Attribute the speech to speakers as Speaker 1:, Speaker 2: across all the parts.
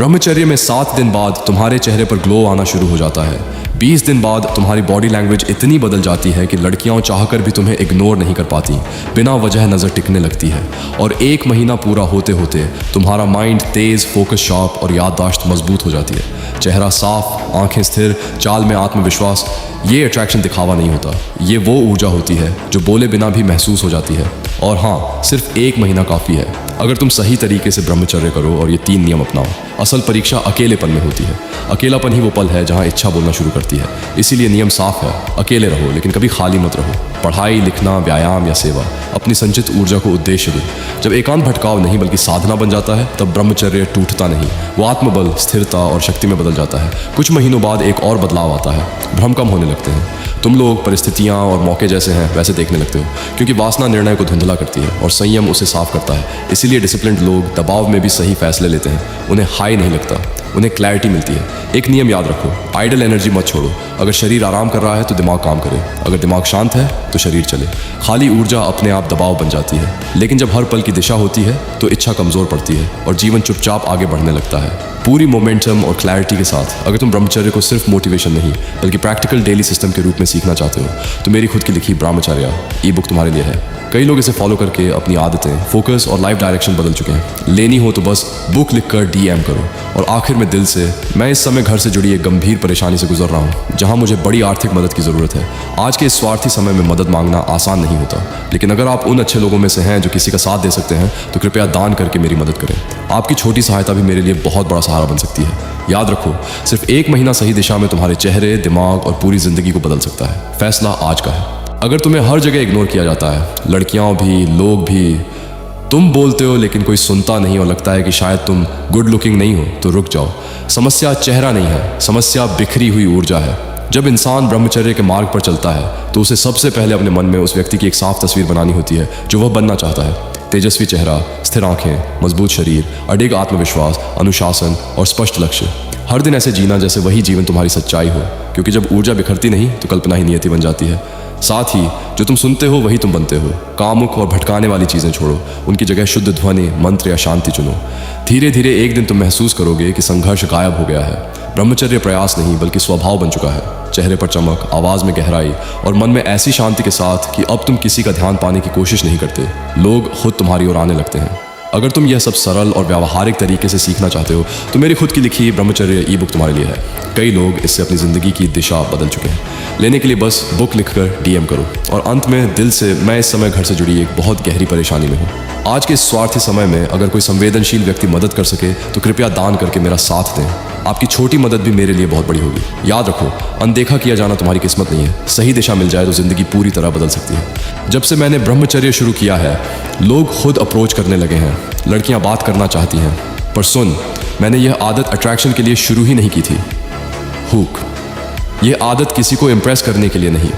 Speaker 1: ब्रह्मचर्य में 7 दिन बाद तुम्हारे चेहरे पर ग्लो आना शुरू हो जाता है। 20 दिन बाद तुम्हारी बॉडी लैंग्वेज इतनी बदल जाती है कि लड़कियां चाहकर भी तुम्हें इग्नोर नहीं कर पाती, बिना वजह नज़र टिकने लगती है। और 1 महीना पूरा होते होते तुम्हारा माइंड तेज़, फोकस शार्प और याददाश्त मजबूत हो जाती है। चेहरा साफ, आंखें स्थिर, चाल में आत्मविश्वास। ये अट्रैक्शन दिखावा नहीं होता, ये वो ऊर्जा होती है जो बोले बिना भी महसूस हो जाती है। और हाँ, सिर्फ 1 महीना काफ़ी है अगर तुम सही तरीके से ब्रह्मचर्य करो और ये 3 नियम अपनाओ। असल परीक्षा अकेलेपन में होती है। अकेलापन ही वो पल है जहाँ इच्छा बोलना शुरू करती है। इसीलिए नियम साफ है, अकेले रहो लेकिन कभी खाली मत रहो। पढ़ाई, लिखना, व्यायाम या सेवा, अपनी संचित ऊर्जा को उद्देश्य दो। जब एकांत भटकाव नहीं बल्कि साधना बन जाता है, तब ब्रह्मचर्य टूटता नहीं, वो आत्मबल, स्थिरता और शक्ति में बदल जाता है। कुछ महीनों बाद एक और बदलाव आता है, भ्रम कम होने लगते हैं। तुम लोग परिस्थितियाँ और मौके जैसे हैं वैसे देखने लगते हो, क्योंकि वासना निर्णय को धुंधला करती है और संयम उसे साफ करता है। इसीलिए डिसिप्लिन्ड लोग दबाव में भी सही फैसले लेते हैं। उन्हें हाई नहीं लगता, उन्हें क्लैरिटी मिलती है। एक नियम याद रखो, आइडल एनर्जी मत छोड़ो। अगर शरीर आराम कर रहा है तो दिमाग काम करे, अगर दिमाग शांत है तो शरीर चले। खाली ऊर्जा अपने आप दबाव बन जाती है, लेकिन जब हर पल की दिशा होती है तो इच्छा कमज़ोर पड़ती है और जीवन चुपचाप आगे बढ़ने लगता है, पूरी मोमेंटम और क्लैरिटी के साथ। अगर तुम ब्रह्मचर्य को सिर्फ मोटिवेशन नहीं बल्कि प्रैक्टिकल डेली सिस्टम के रूप में सीखना चाहते हो तो मेरी खुद की लिखी ब्रह्मचर्य ई बुक तुम्हारे लिए है। कई लोग इसे फॉलो करके अपनी आदतें, फोकस और लाइफ डायरेक्शन बदल चुके हैं। लेनी हो तो बस बुक लिखकर DM करो। और आखिर में दिल से, मैं इस समय घर से जुड़ी एक गंभीर परेशानी से गुजर रहा हूँ जहाँ मुझे बड़ी आर्थिक मदद की ज़रूरत है। आज के इस स्वार्थी समय में मदद मांगना आसान नहीं होता, लेकिन अगर आप उन अच्छे लोगों में से हैं जो किसी का साथ दे सकते हैं तो कृपया दान करके मेरी मदद करें। आपकी छोटी सहायता भी मेरे लिए बहुत बड़ा सहारा बन सकती है। याद रखो, सिर्फ 1 महीना सही दिशा में तुम्हारे चेहरे, दिमाग और पूरी ज़िंदगी को बदल सकता है। फैसला आज का है। अगर तुम्हें हर जगह इग्नोर किया जाता है, लड़कियां भी, लोग भी, तुम बोलते हो लेकिन कोई सुनता नहीं और लगता है कि शायद तुम गुड लुकिंग नहीं हो, तो रुक जाओ। समस्या चेहरा नहीं है, समस्या बिखरी हुई ऊर्जा है। जब इंसान ब्रह्मचर्य के मार्ग पर चलता है तो उसे सबसे पहले अपने मन में उस व्यक्ति की एक साफ तस्वीर बनानी होती है जो वह बनना चाहता है। तेजस्वी चेहरा, स्थिर आंखें, मजबूत शरीर, अडिग आत्मविश्वास, अनुशासन और स्पष्ट लक्ष्य। हर दिन ऐसे जीना जैसे वही जीवन तुम्हारी सच्चाई हो, क्योंकि जब ऊर्जा बिखरती नहीं तो कल्पना ही नियति बन जाती है। साथ ही जो तुम सुनते हो वही तुम बनते हो। कामुक और भटकाने वाली चीज़ें छोड़ो, उनकी जगह शुद्ध ध्वनि, मंत्र या शांति चुनो। धीरे धीरे एक दिन तुम महसूस करोगे कि संघर्ष गायब हो गया है। ब्रह्मचर्य प्रयास नहीं बल्कि स्वभाव बन चुका है। चेहरे पर चमक, आवाज़ में गहराई और मन में ऐसी शांति के साथ कि अब तुम किसी का ध्यान पाने की कोशिश नहीं करते, लोग खुद तुम्हारी ओर आने लगते हैं। अगर तुम यह सब सरल और व्यावहारिक तरीके से सीखना चाहते हो तो मेरी खुद की लिखी ब्रह्मचर्य ई बुक तुम्हारे लिए है। कई लोग इससे अपनी ज़िंदगी की दिशा बदल चुके हैं। लेने के लिए बस बुक लिखकर DM करो। और अंत में दिल से, मैं इस समय घर से जुड़ी एक बहुत गहरी परेशानी में हूँ। आज के इस स्वार्थी समय में अगर कोई संवेदनशील व्यक्ति मदद कर सके तो कृपया दान करके मेरा साथ दें। आपकी छोटी मदद भी मेरे लिए बहुत बड़ी होगी। याद रखो, अनदेखा किया जाना तुम्हारी किस्मत नहीं है। सही दिशा मिल जाए तो ज़िंदगी पूरी तरह बदल सकती है। जब से मैंने ब्रह्मचर्य शुरू किया है, लोग खुद अप्रोच करने लगे हैं। लड़कियां बात करना चाहती हैं। पर सुन, मैंने यह आदत अट्रैक्शन के लिए शुरू ही नहीं की थी। हुक, यह आदत किसी को इम्प्रेस करने के लिए नहीं,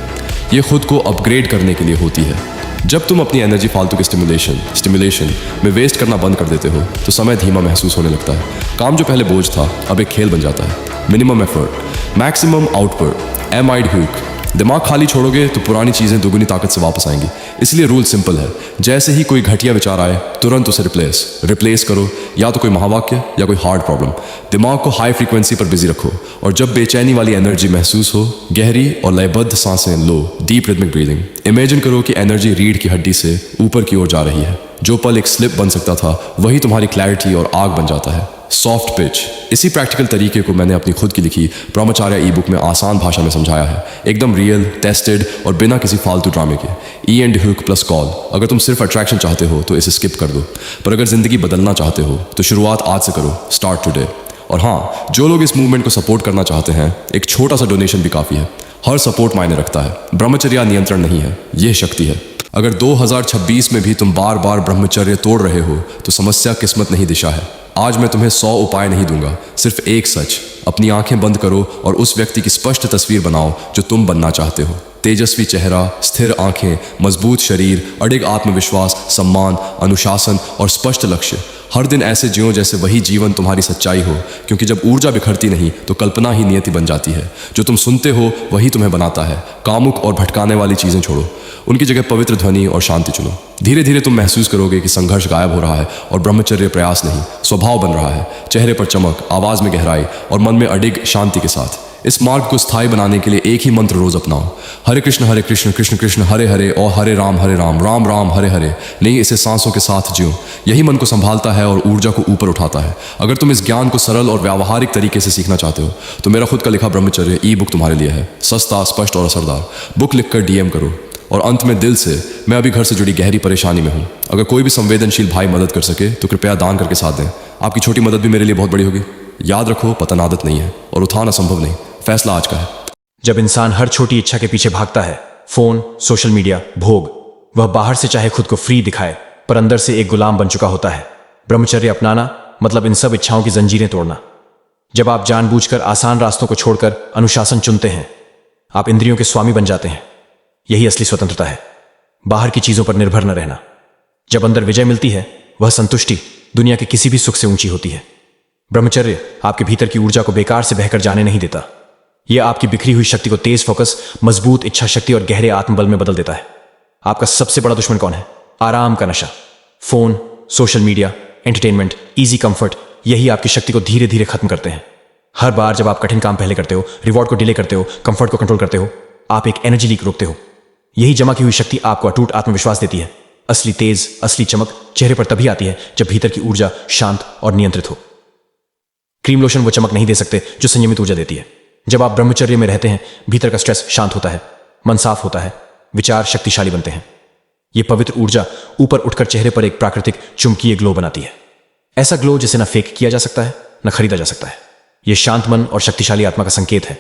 Speaker 1: ये खुद को अपग्रेड करने के लिए होती है। जब तुम अपनी एनर्जी फालतू के स्टिमुलेशन में वेस्ट करना बंद कर देते हो तो समय धीमा महसूस होने लगता है। काम जो पहले बोझ था अब एक खेल बन जाता है। Minimum effort, maximum output, amide hook. दिमाग खाली छोड़ोगे तो पुरानी चीज़ें दुगनी ताकत से वापस आएंगी। इसलिए रूल सिंपल है, जैसे ही कोई घटिया विचार आए तुरंत उसे रिप्लेस करो, या तो कोई महावाक्य या कोई हार्ड प्रॉब्लम। दिमाग को हाई फ्रीक्वेंसी पर बिजी रखो और जब बेचैनी वाली एनर्जी महसूस हो, गहरी और लयबद्ध सांसें लो, डीप रिदमिक ब्रीदिंग। इमेजिन करो कि एनर्जी रीढ़ की हड्डी से ऊपर की ओर जा रही है। जो पल एक स्लिप बन सकता था वही तुम्हारी क्लैरिटी और आग बन जाता है। सॉफ्ट पिच, इसी प्रैक्टिकल तरीके को मैंने अपनी खुद की लिखी ब्रह्मचर्य ई बुक में आसान भाषा में समझाया है। एकदम रियल, टेस्टेड और बिना किसी फालतू ड्रामे के। E&, hook plus call. अगर तुम सिर्फ अट्रैक्शन चाहते हो तो इसे स्किप कर दो, पर अगर जिंदगी बदलना चाहते हो तो शुरुआत आज से करो। Start today. और हाँ, जो लोग इस मूवमेंट को सपोर्ट करना चाहते हैं, एक छोटा सा डोनेशन भी काफ़ी है। हर सपोर्ट मायने रखता है। ब्रह्मचर्य नियंत्रण नहीं है, यह शक्ति है। अगर 2026 में भी तुम बार बार ब्रह्मचर्य तोड़ रहे हो तो समस्या किस्मत नहीं, दिशा है। आज मैं तुम्हें 100 उपाय नहीं दूंगा, सिर्फ एक सच। अपनी आंखें बंद करो और उस व्यक्ति की स्पष्ट तस्वीर बनाओ जो तुम बनना चाहते हो। तेजस्वी चेहरा, स्थिर आंखें, मजबूत शरीर, अडिग आत्मविश्वास, सम्मान, अनुशासन और स्पष्ट लक्ष्य। हर दिन ऐसे जियो जैसे वही जीवन तुम्हारी सच्चाई हो, क्योंकि जब ऊर्जा बिखरती नहीं तो कल्पना ही नियति बन जाती है। जो तुम सुनते हो वही तुम्हें बनाता है। कामुक और भटकाने वाली चीज़ें छोड़ो, उनकी जगह पवित्र ध्वनि और शांति चुनो। धीरे धीरे तुम महसूस करोगे कि संघर्ष गायब हो रहा है और ब्रह्मचर्य प्रयास नहीं, स्वभाव बन रहा है। चेहरे पर चमक, आवाज़ में गहराई और मन में अडिग शांति के साथ। इस मार्ग को स्थायी बनाने के लिए एक ही मंत्र रोज अपनाओ, हरे कृष्ण कृष्ण कृष्ण हरे हरे और हरे राम राम राम हरे हरे। नहीं, इसे सांसों के साथ जियो। यही मन को संभालता है और ऊर्जा को ऊपर उठाता है। अगर तुम इस ज्ञान को सरल और व्यावहारिक तरीके से सीखना चाहते हो तो मेरा खुद का लिखा ब्रह्मचर्य ई बुक तुम्हारे लिए है। सस्ता, स्पष्ट और असरदार। बुक लिखकर DM करो। और अंत में दिल से, मैं अभी घर से जुड़ी गहरी परेशानी में हूँ। अगर कोई भी संवेदनशील भाई मदद कर सके तो कृपया दान करके साथ दें। आपकी छोटी मदद भी मेरे लिए बहुत बड़ी होगी। याद रखो, पतन आदत नहीं है और उठाना संभव नहीं। फैसला आज का है।
Speaker 2: जब इंसान हर छोटी इच्छा के पीछे भागता है, फोन, सोशल मीडिया, भोग, वह बाहर से चाहे खुद को फ्री दिखाए पर अंदर से एक गुलाम बन चुका होता है। ब्रह्मचर्य अपनाना मतलब इन सब इच्छाओं की जंजीरें तोड़ना। जब आप जानबूझकर आसान रास्तों को छोड़कर अनुशासन चुनते हैं, आप इंद्रियों के स्वामी बन जाते हैं। यही असली स्वतंत्रता है, बाहर की चीजों पर निर्भर न रहना। जब अंदर विजय मिलती है, वह संतुष्टि दुनिया के किसी भी सुख से ऊंची होती है। ब्रह्मचर्य आपके भीतर की ऊर्जा को बेकार से बहकर जाने नहीं देता। यह आपकी बिखरी हुई शक्ति को तेज फोकस, मजबूत इच्छा शक्ति और गहरे आत्मबल में बदल देता है। आपका सबसे बड़ा दुश्मन कौन है? आराम का नशा। Phone, social media, entertainment, easy comfort, यही आपकी शक्ति को धीरे धीरे खत्म करते हैं। हर बार जब आप कठिन काम पहले करते हो, रिवॉर्ड को डिले करते हो, कंफर्ट को कंट्रोल करते हो, आप एक एनर्जी लीक रोकते हो। यही जमा की हुई शक्ति आपको अटूट आत्मविश्वास देती है। असली तेज, असली चमक चेहरे पर तभी आती है जब भीतर की ऊर्जा शांत और नियंत्रित हो। क्रीम लोशन वो चमक नहीं दे सकते जो संयमित ऊर्जा देती है। जब आप ब्रह्मचर्य में रहते हैं, भीतर का स्ट्रेस शांत होता है, मन साफ होता है, विचार शक्तिशाली बनते हैं। ये पवित्र ऊर्जा ऊपर उठकर चेहरे पर एक प्राकृतिक चुंबकीय ग्लो बनाती है। ऐसा ग्लो जिसे न फेक किया जा सकता है, न खरीदा जा सकता है। यह शांत मन और शक्तिशाली आत्मा का संकेत है।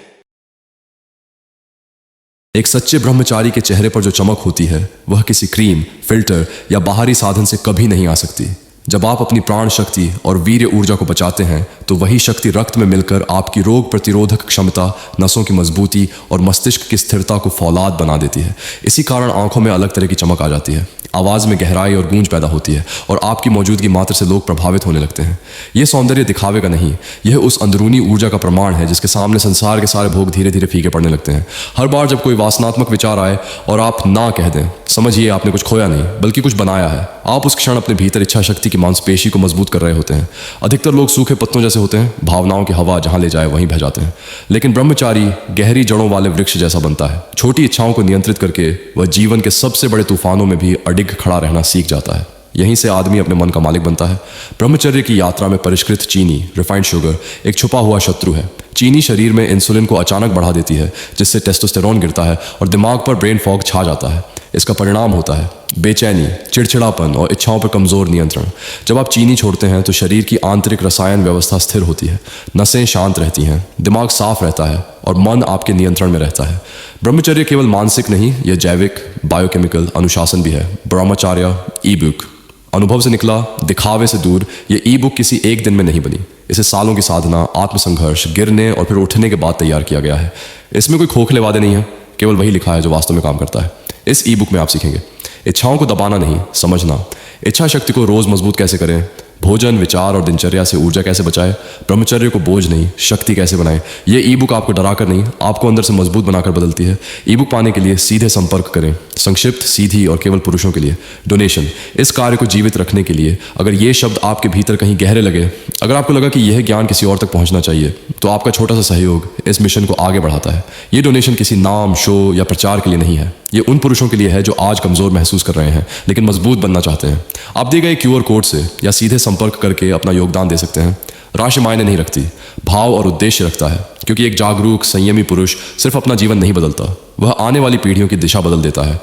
Speaker 1: एक सच्चे ब्रह्मचारी के चेहरे पर जो चमक होती है वह किसी क्रीम, फिल्टर या बाहरी साधन से कभी नहीं आ सकती। जब आप अपनी प्राण शक्ति और वीर्य ऊर्जा को बचाते हैं तो वही शक्ति रक्त में मिलकर आपकी रोग प्रतिरोधक क्षमता, नसों की मजबूती और मस्तिष्क की स्थिरता को फौलाद बना देती है। इसी कारण आंखों में अलग तरह की चमक आ जाती है, आवाज़ में गहराई और गूंज पैदा होती है और आपकी मौजूदगी मात्र से लोग प्रभावित होने लगते हैं। यह सौंदर्य दिखावे का नहीं, यह उस अंदरूनी ऊर्जा का प्रमाण है जिसके सामने संसार के सारे भोग धीरे धीरे फीके पड़ने लगते हैं। हर बार जब कोई वासनात्मक विचार आए और आप ना कह दें, समझिए आपने कुछ खोया नहीं बल्कि कुछ बनाया है। आप उस क्षण अपने भीतर इच्छा शक्ति की मांसपेशी को मजबूत कर रहे होते हैं। अधिकतर लोग सूखे पत्तों जैसे होते हैं, भावनाओं की हवा जहां ले जाए वहीं बह जाते हैं। लेकिन ब्रह्मचारी गहरी जड़ों वाले वृक्ष जैसा बनता है। छोटी इच्छाओं को नियंत्रित करके वह जीवन के सबसे बड़े तूफानों में भी अडिग खड़ा रहना सीख जाता है। यहीं से आदमी अपने मन का मालिक बनता है। ब्रह्मचर्य की यात्रा में परिष्कृत चीनी, रिफाइंड शुगर, एक छुपा हुआ शत्रु है। चीनी शरीर में इंसुलिन को अचानक बढ़ा देती है, जिससे टेस्टोस्टेरोन गिरता है और दिमाग पर ब्रेन फॉग छा जाता है। इसका परिणाम होता है बेचैनी, चिड़चिड़ापन और इच्छाओं पर कमजोर नियंत्रण। जब आप चीनी छोड़ते हैं तो शरीर की आंतरिक रसायन व्यवस्था स्थिर होती है, नसें शांत रहती हैं, दिमाग साफ रहता है और मन आपके नियंत्रण में रहता है। ब्रह्मचर्य केवल मानसिक नहीं, यह जैविक, बायोकेमिकल अनुशासन भी है। ब्रह्मचर्य ई बुक अनुभव से निकला, दिखावे से दूर। ये ई बुक किसी एक दिन में नहीं बनी। इसे सालों की साधना, आत्मसंघर्ष, गिरने और फिर उठने के बाद तैयार किया गया है। इसमें कोई खोखले वादे नहीं है, केवल वही लिखा है जो वास्तव में काम करता है। इस ई बुक में आप सीखेंगे इच्छाओं को दबाना नहीं, समझना। इच्छा शक्ति को रोज मजबूत कैसे करें, भोजन, विचार और दिनचर्या से ऊर्जा कैसे बचाए, ब्रह्मचर्य को बोझ नहीं शक्ति कैसे बनाए। ये ई बुक आपको डराकर नहीं, आपको अंदर से मजबूत बनाकर बदलती है। ई बुक पाने के लिए सीधे संपर्क करें। संक्षिप्त, सीधी और केवल पुरुषों के लिए डोनेशन। इस कार्य को जीवित रखने के लिए अगर ये शब्द आपके भीतर कहीं गहरे लगे, अगर आपको लगा कि यह ज्ञान किसी और तक पहुंचना चाहिए, तो आपका छोटा सा सहयोग इस मिशन को आगे बढ़ाता है। ये डोनेशन किसी नाम, शो या प्रचार के लिए नहीं है। ये उन पुरुषों के लिए है जो आज कमजोर महसूस कर रहे हैं लेकिन मजबूत बनना चाहते हैं। आप दिए गए QR कोड से या सीधे संपर्क करके अपना योगदान दे सकते हैं। राशि मायने नहीं रखती, भाव और उद्देश्य रखता है, क्योंकि एक जागरूक, संयमी पुरुष सिर्फ अपना जीवन नहीं बदलता, वह आने वाली पीढ़ियों की दिशा बदल देता है।